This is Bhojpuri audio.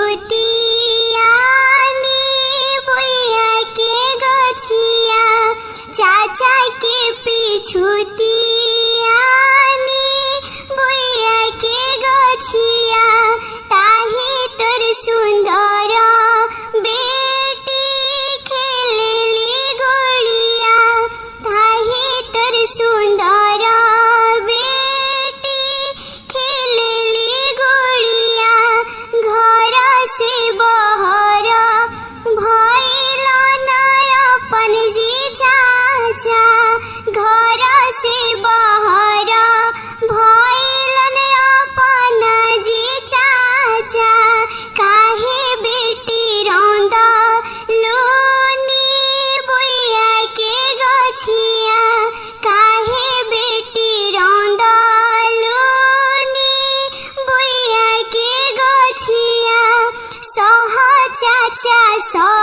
छुतिया नी भैया के गछिया चाचा के पिछुतिया नी भैया के गछिया ताही तर सुंदर बेटी खेलेली गुड़िया ताही तर सुंदर बेटी खेलेली गुड़िया घर से बहर भइल नय अपन जी चाचा घर से बहर भइल नय अपन जी चाचा काहे बेटी रौंद लूनी भैया के गछिया काहे बेटी रौंद लूनी भैया के गछिया सह चाचा सह